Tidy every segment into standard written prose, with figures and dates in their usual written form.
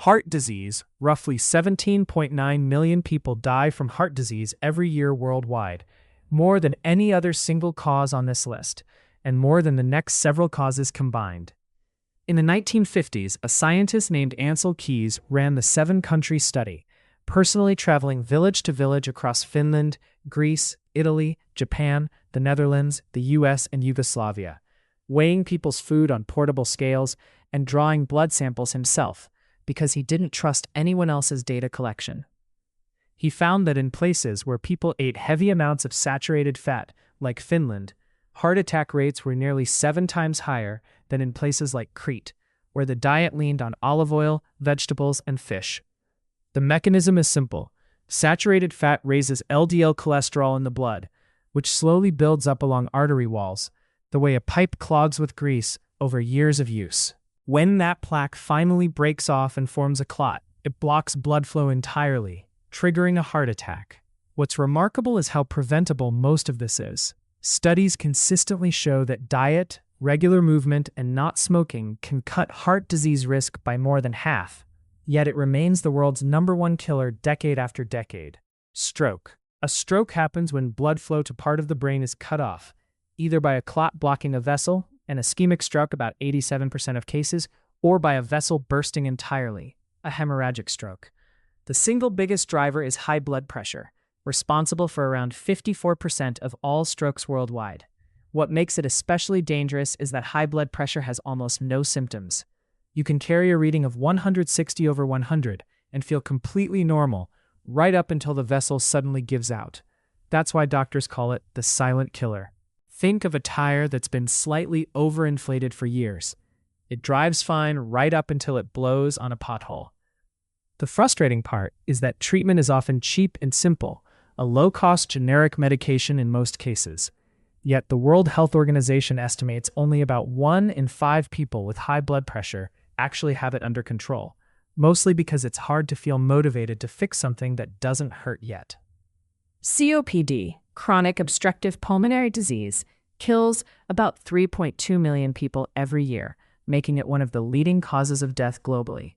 Heart disease. Roughly 17.9 million people die from heart disease every year worldwide, more than any other single cause on this list, and more than the next several causes combined. In the 1950s, a scientist named Ancel Keys ran the 7-country study, personally traveling village to village across Finland, Greece, Italy, Japan, the Netherlands, the US, and Yugoslavia, weighing people's food on portable scales and drawing blood samples himself, because he didn't trust anyone else's data collection. He found that in places where people ate heavy amounts of saturated fat, like Finland, heart attack rates were nearly 7 times higher than in places like Crete, where the diet leaned on olive oil, vegetables, and fish. The mechanism is simple. Saturated fat raises LDL cholesterol in the blood, which slowly builds up along artery walls, the way a pipe clogs with grease over years of use. When that plaque finally breaks off and forms a clot, it blocks blood flow entirely, triggering a heart attack. What's remarkable is how preventable most of this is. Studies consistently show that diet, regular movement, and not smoking can cut heart disease risk by more than half, yet it remains the world's #1 killer decade after decade. Stroke. A stroke happens when blood flow to part of the brain is cut off, either by a clot blocking a vessel, an ischemic stroke about 87% of cases, or by a vessel bursting entirely, a hemorrhagic stroke. The single biggest driver is high blood pressure, responsible for around 54% of all strokes worldwide. What makes it especially dangerous is that high blood pressure has almost no symptoms. You can carry a reading of 160/100 and feel completely normal, right up until the vessel suddenly gives out. That's why doctors call it the silent killer. Think of a tire that's been slightly overinflated for years. It drives fine right up until it blows on a pothole. The frustrating part is that treatment is often cheap and simple, a low-cost generic medication in most cases. Yet the World Health Organization estimates only about 1 in 5 people with high blood pressure actually have it under control, mostly because it's hard to feel motivated to fix something that doesn't hurt yet. COPD, chronic obstructive pulmonary disease, kills about 3.2 million people every year, making it one of the leading causes of death globally.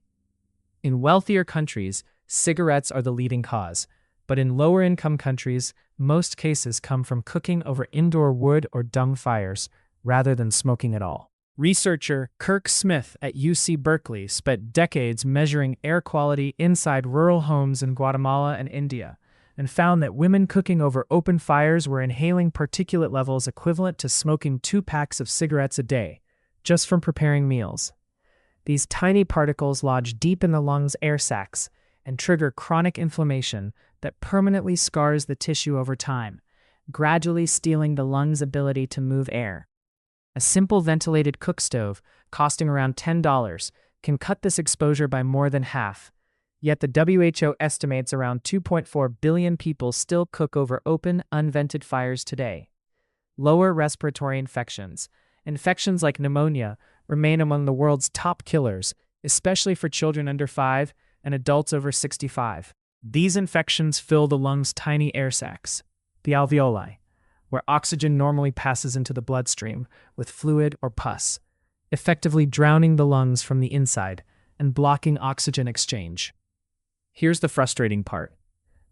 In wealthier countries, cigarettes are the leading cause, but in lower-income countries, most cases come from cooking over indoor wood or dung fires rather than smoking at all. Researcher Kirk Smith at UC Berkeley spent decades measuring air quality inside rural homes in Guatemala and India, and found that women cooking over open fires were inhaling particulate levels equivalent to smoking 2 packs of cigarettes a day, just from preparing meals. These tiny particles lodge deep in the lungs' air sacs and trigger chronic inflammation that permanently scars the tissue over time, gradually stealing the lungs' ability to move air. A simple ventilated cook stove, costing around $10, can cut this exposure by more than half. Yet the WHO estimates around 2.4 billion people still cook over open, unvented fires today. Lower respiratory infections. Infections like pneumonia remain among the world's top killers, especially for children under 5 and adults over 65. These infections fill the lungs' tiny air sacs, the alveoli, where oxygen normally passes into the bloodstream with fluid or pus, effectively drowning the lungs from the inside and blocking oxygen exchange. Here's the frustrating part.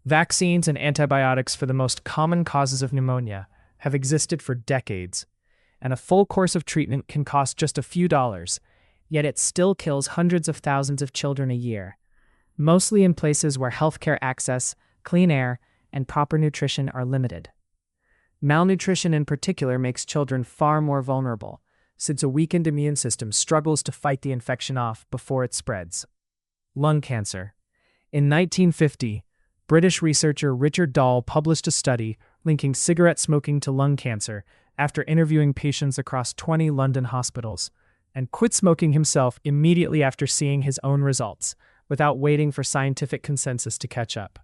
Vaccines and antibiotics for the most common causes of pneumonia have existed for decades, and a full course of treatment can cost just a few dollars, yet it still kills hundreds of thousands of children a year, mostly in places where healthcare access, clean air, and proper nutrition are limited. Malnutrition in particular makes children far more vulnerable, since a weakened immune system struggles to fight the infection off before it spreads. Lung cancer. In 1950, British researcher Richard Dahl published a study linking cigarette smoking to lung cancer after interviewing patients across 20 London hospitals, and quit smoking himself immediately after seeing his own results, without waiting for scientific consensus to catch up.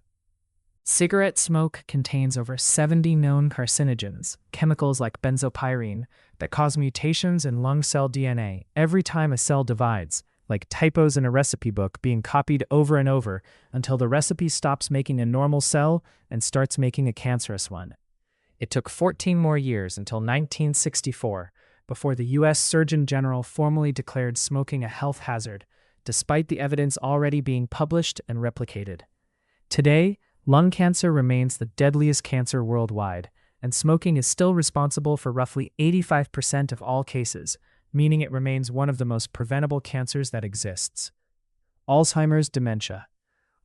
Cigarette smoke contains over 70 known carcinogens, chemicals like benzopyrene, that cause mutations in lung cell DNA every time a cell divides, like typos in a recipe book being copied over and over until the recipe stops making a normal cell and starts making a cancerous one. It took 14 more years until 1964 before the U.S. Surgeon General formally declared smoking a health hazard despite the evidence already being published and replicated. Today, lung cancer remains the deadliest cancer worldwide, and smoking is still responsible for roughly 85% of all cases, meaning it remains one of the most preventable cancers that exists. Alzheimer's dementia.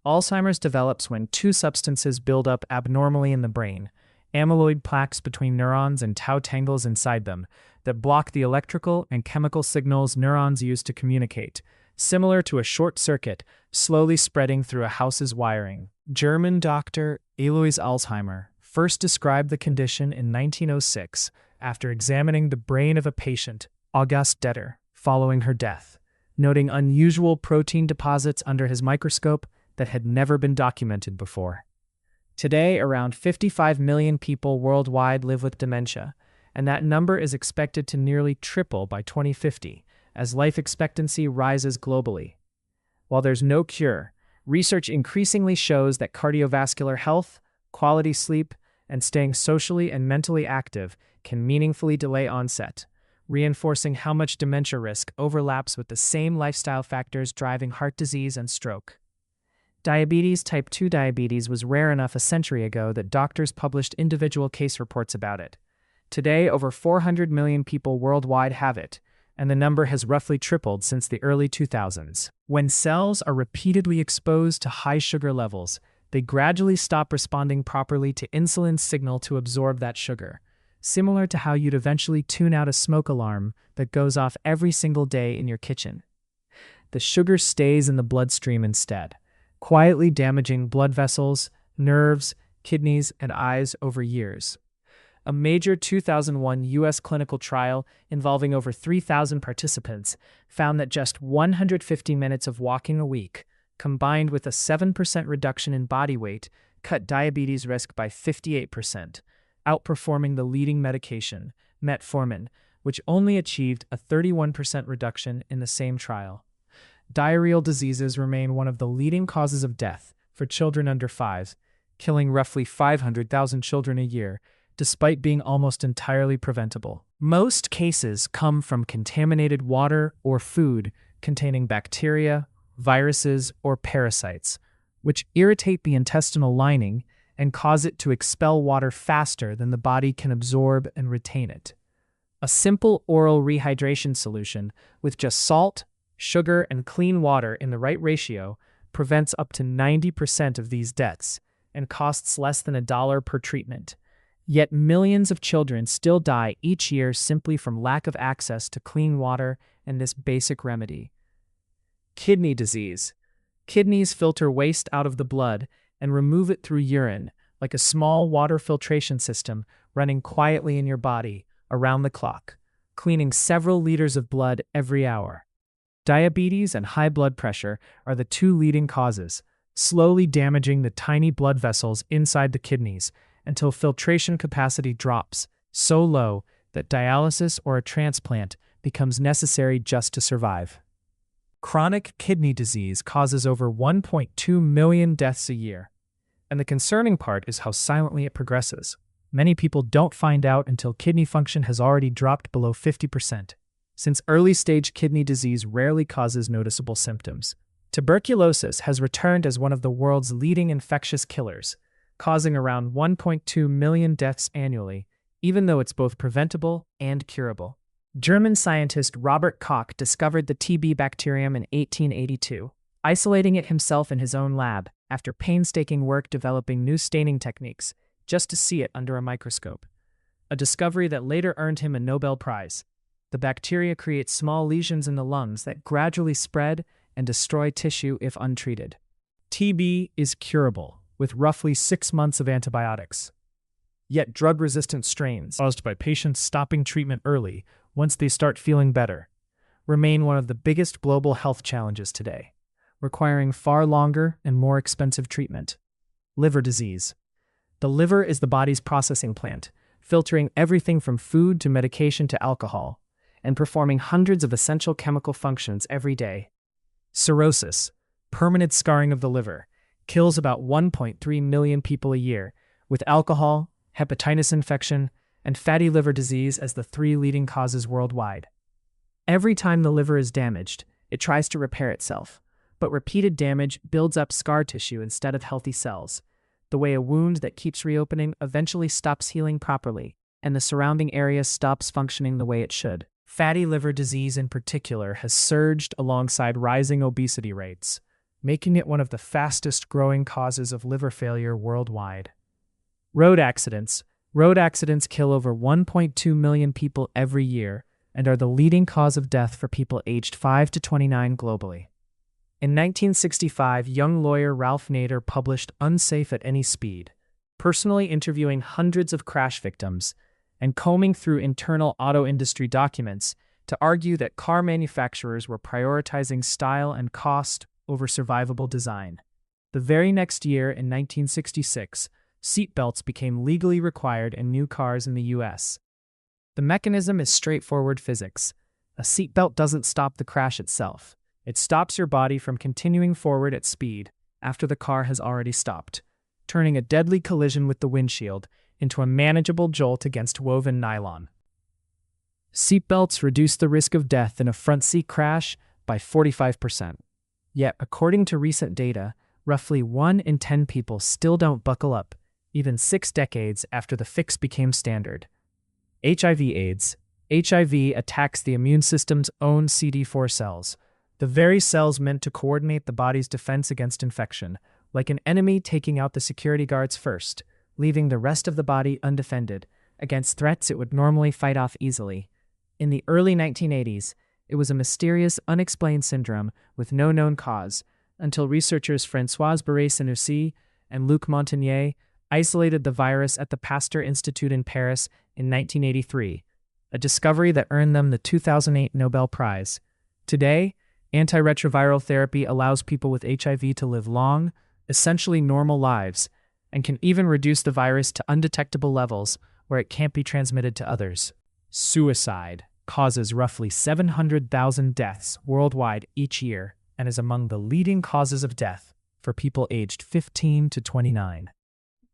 Alzheimer's develops when two substances build up abnormally in the brain, amyloid plaques between neurons and tau tangles inside them, that block the electrical and chemical signals neurons use to communicate, similar to a short circuit slowly spreading through a house's wiring. German doctor Alois Alzheimer first described the condition in 1906 after examining the brain of a patient, August Detter, following her death, noting unusual protein deposits under his microscope that had never been documented before. Today, around 55 million people worldwide live with dementia, and that number is expected to nearly triple by 2050 as life expectancy rises globally. While there's no cure, research increasingly shows that cardiovascular health, quality sleep, and staying socially and mentally active can meaningfully delay onset, reinforcing how much dementia risk overlaps with the same lifestyle factors driving heart disease and stroke. Diabetes, type 2 diabetes, was rare enough a century ago that doctors published individual case reports about it. Today, over 400 million people worldwide have it, and the number has roughly tripled since the early 2000s. When cells are repeatedly exposed to high sugar levels, they gradually stop responding properly to insulin's signal to absorb that sugar, similar to how you'd eventually tune out a smoke alarm that goes off every single day in your kitchen. The sugar stays in the bloodstream instead, quietly damaging blood vessels, nerves, kidneys, and eyes over years. A major 2001 U.S. clinical trial involving over 3,000 participants found that just 150 minutes of walking a week, combined with a 7% reduction in body weight, cut diabetes risk by 58%, outperforming the leading medication, metformin, which only achieved a 31% reduction in the same trial. Diarrheal diseases remain one of the leading causes of death for children under 5, killing roughly 500,000 children a year, despite being almost entirely preventable. Most cases come from contaminated water or food containing bacteria, viruses, or parasites, which irritate the intestinal lining and cause it to expel water faster than the body can absorb and retain it. A simple oral rehydration solution with just salt, sugar, and clean water in the right ratio prevents up to 90% of these deaths and costs less than $1 per treatment. Yet millions of children still die each year simply from lack of access to clean water and this basic remedy. Kidney disease. Kidneys filter waste out of the blood and remove it through urine, like a small water filtration system running quietly in your body around the clock, cleaning several liters of blood every hour. Diabetes and high blood pressure are the two leading causes, slowly damaging the tiny blood vessels inside the kidneys until filtration capacity drops so low that dialysis or a transplant becomes necessary just to survive. Chronic kidney disease causes over 1.2 million deaths a year, and the concerning part is how silently it progresses. Many people don't find out until kidney function has already dropped below 50%, since early-stage kidney disease rarely causes noticeable symptoms. Tuberculosis has returned as one of the world's leading infectious killers, causing around 1.2 million deaths annually, even though it's both preventable and curable. German scientist Robert Koch discovered the TB bacterium in 1882, isolating it himself in his own lab after painstaking work developing new staining techniques just to see it under a microscope, a discovery that later earned him a Nobel Prize. The bacteria creates small lesions in the lungs that gradually spread and destroy tissue if untreated. TB is curable, with roughly 6 months of antibiotics. Yet drug-resistant strains, caused by patients stopping treatment early once they start feeling better, remain one of the biggest global health challenges today, requiring far longer and more expensive treatment. Liver disease. The liver is the body's processing plant, filtering everything from food to medication to alcohol, and performing hundreds of essential chemical functions every day. Cirrhosis, permanent scarring of the liver, kills about 1.3 million people a year, with alcohol, hepatitis infection, and fatty liver disease as the 3 leading causes worldwide. Every time the liver is damaged, It tries to repair itself, but repeated damage builds up scar tissue instead of healthy cells. The way a wound that keeps reopening eventually stops healing properly, and the surrounding area stops functioning the way it should. Fatty liver disease in particular has surged alongside rising obesity rates, making it one of the fastest-growing causes of liver failure worldwide. Road accidents. Road accidents kill over 1.2 million people every year and are the leading cause of death for people aged 5 to 29 globally. In 1965, young lawyer Ralph Nader published Unsafe at Any Speed, personally interviewing hundreds of crash victims and combing through internal auto industry documents to argue that car manufacturers were prioritizing style and cost over survivable design. The very next year, in 1966, seatbelts became legally required in new cars in the U.S. The mechanism is straightforward physics. A seatbelt doesn't stop the crash itself. It stops your body from continuing forward at speed after the car has already stopped, turning a deadly collision with the windshield into a manageable jolt against woven nylon. Seatbelts reduce the risk of death in a front seat crash by 45%. Yet, according to recent data, roughly 1 in 10 people still don't buckle up, even 6 decades after the fix became standard. HIV/AIDS. HIV attacks the immune system's own CD4 cells, the very cells meant to coordinate the body's defense against infection, like an enemy taking out the security guards first, leaving the rest of the body undefended against threats it would normally fight off easily. In the early 1980s, it was a mysterious, unexplained syndrome with no known cause, until researchers Françoise Barré-Sinoussi and Luc Montagnier isolated the virus at the Pasteur Institute in Paris in 1983, a discovery that earned them the 2008 Nobel Prize. Today, antiretroviral therapy allows people with HIV to live long, essentially normal lives, and can even reduce the virus to undetectable levels where it can't be transmitted to others. Suicide causes roughly 700,000 deaths worldwide each year and is among the leading causes of death for people aged 15 to 29.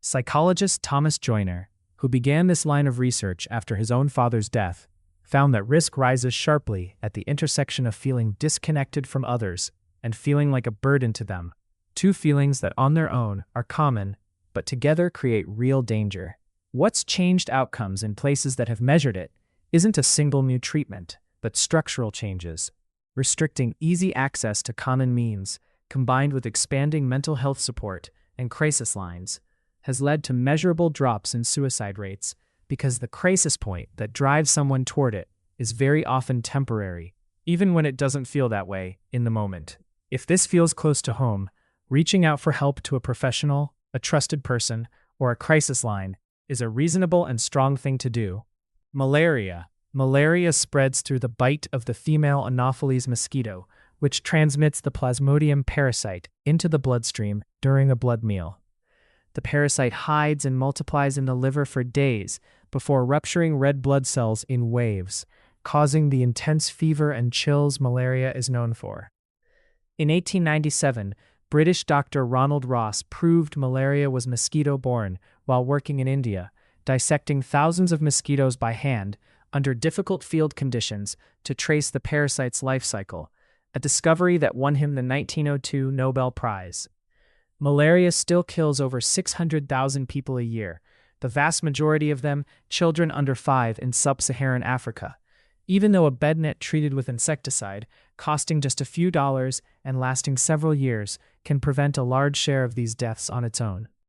Psychologist Thomas Joyner, who began this line of research after his own father's death, found that risk rises sharply at the intersection of feeling disconnected from others and feeling like a burden to them, two feelings that on their own are common, but together create real danger. What's changed outcomes in places that have measured it isn't a single new treatment, but structural changes. Restricting easy access to common means, combined with expanding mental health support and crisis lines, has led to measurable drops in suicide rates because the crisis point that drives someone toward it is very often temporary, even when it doesn't feel that way in the moment. If this feels close to home, reaching out for help to a professional, a trusted person, or a crisis line is a reasonable and strong thing to do. Malaria. Malaria spreads through the bite of the female Anopheles mosquito, which transmits the Plasmodium parasite into the bloodstream during a blood meal. The parasite hides and multiplies in the liver for days before rupturing red blood cells in waves, causing the intense fever and chills malaria is known for. In 1897, British Dr. Ronald Ross proved malaria was mosquito-borne while working in India, dissecting thousands of mosquitoes by hand under difficult field conditions to trace the parasite's life cycle, a discovery that won him the 1902 Nobel Prize. Malaria still kills over 600,000 people a year, the vast majority of them children under 5 in sub-Saharan Africa, even though a bed net treated with insecticide, costing just a few dollars and lasting several years, can prevent a large share of these deaths on its own.